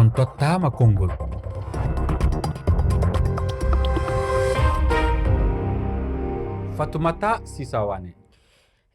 on Tottaama Konngol. Fatoumata Sisawane.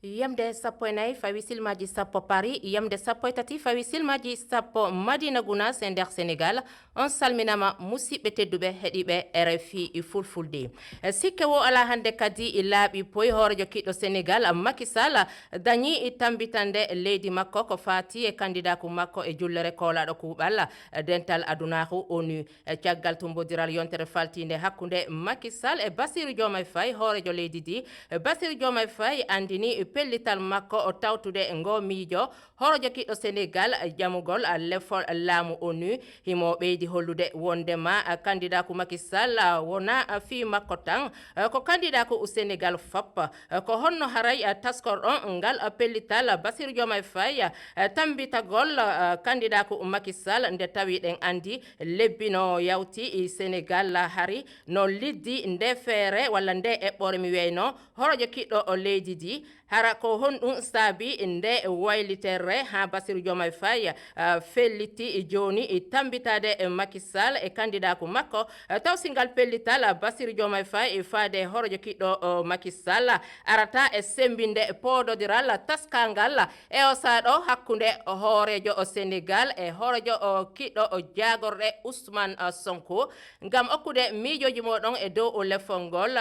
Yamde sappo nayi fawi silmaji sappo Paris, yamde sappo tati fawi silmaji sappo Madina Gounass e nder Sénégal. On salminama musidɓe tedduɓe heɗiɓe RFI Fulfulde. Sikke wo ala hannde kadi laaɓi poy hoorejo kiɗɗo Sénégal Macky Sall dañi tambitande leydi makko ko fati e kanndidaagu makko e jullere koolaɗo kuuɓal dental adunaru ONU. Caggal tumbodiral yontere faltinde hakkunde Macky Sall e Bassirou Faye hoorejo leydi di. Bassirou Faye andini pellital makko o tawtude ngo miijo horojo kiɗɗo Sénégal jamugol lefol laamu ONU himo ɓeydi hollude wondema candidat ko Macky Sall wona fi makko tan ko candidat ko Sénégal fop ko honno haray taskor on ngal pellital Bassirou Faye tambitagol candidat ko Macky Sall nde tawi ɗen andi lebbi no yawti Sénégal hari no liddi nde feere walla nde eɓɓore mi weyno horojo kiɗɗo leydi di hara ko honɗum saabi nde wayliterre ha Bassirou Faye felliti joni tambitade Macky Sall e candidat ko makko taw singal pellital Bassirou Faye faade horojo kiɗɗo Macky Sall arata e sembinde pododiral taskangal e o saɗo hakkunde hoorejo Sénégal e horojo kiɗɗo jagorɗe Ousmane Sonko ngam okkude miijoji moɗon e dow lefol ngol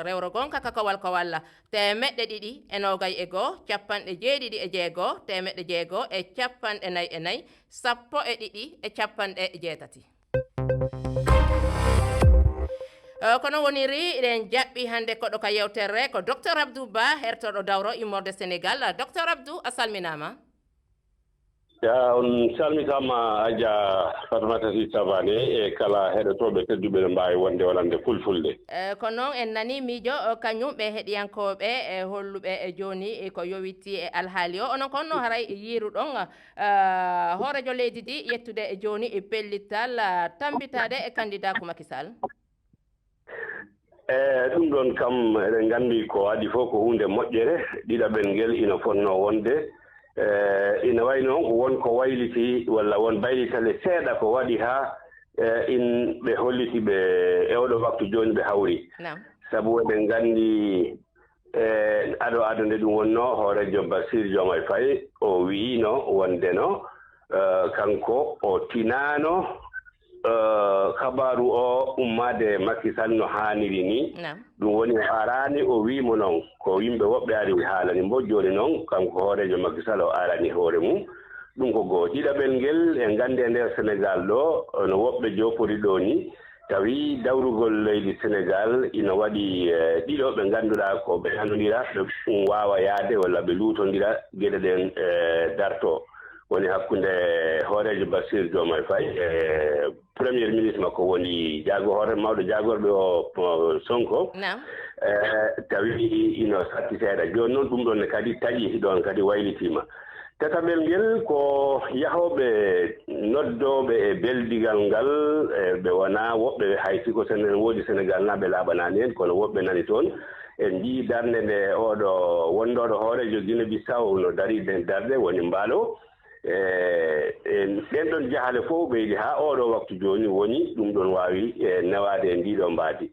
rewro gon kaka kowal temeɗɗe ɗiɗi e nogay e goo capanɗe jeeɗiɗi e jeegoo temeɗɗe jeegoo e capanɗe nayi e nayi sappo e ɗiɗi e capanɗe jeetati. Kono woniri eɗen jaɓɓi hannde koɗo ka yewterre ko docteur Abdou Ba hertoɗo dawro immorde Sénégal. Docteur Abdou a salminama. Ya on salmitama Adja Fatoumata Sisawane e kala heɗotoɓe tedduɓe ne mbawi wonde wonande Fulfulde. Ko noon en nani miijo kañum ɓe heɗiyankoɓe e holluɓe joni ko yowiti e alhaali o onon konno haray yiruɗon hoorejo leydi di yettude joni e pellital tambitade e candidat ko Macky Sall. Ɗum ɗon kam eɗen gandi ko waɗi fof ko hunde moƴƴere ɗiɗaɓel ngel ina fonno wonde ina way noon wonko wayliti walla won baylitale seeɗa ko waɗi ha in ɓe holliti ɓe e oɗo waktu joni ɓe hawri sabu eɗen gandi aɗo nde ɗum wonno hoorejo Bassirou Faye o wiino wondeno kanko o tinano kabaru o ummade Macky Sall no haniri ni ɗum woni o arani o wimo noon ko yimɓe woɓɓe ari haalani mbo joni noon kanko hoorejo Macky Sall o arani hoore mum ɗum ko goo ɗiɗaɓel ngel e gande nder Sénégal ɗo no woɓɓe jopori ɗo ni tawi dawrugol leydi Sénégal ina waɗi ɗiɗo ɓe ganduɗa ko ɓe andodira ɓe wawa yaade walla ɓe luutodira gueɗe ɗen darto woni hakkunde hoorejo Bassirou Faye e premier ministre makko woni hoore mawɗo jagorɓe o Sonko tawi ino satti seeɗa joni noon ɗum ɗon ne kadi taƴi ɗon kadi waylitima tataɓel ngel ko yahoɓe noddoɓe e beldigal ngal ɓe wona woɓɓe hay siko woodi Sénégal naɓe laaɓanani hen kono woɓɓe nani toon en jii darde nde oɗo wondoɗo hoorejo Guinée Bissau no dari den darde woni Mbaalo ɗen ɗon jahale fof ɓeydi ha oɗo waktu joni woni ɗum ɗon wawi newade e ndiɗo mbaadi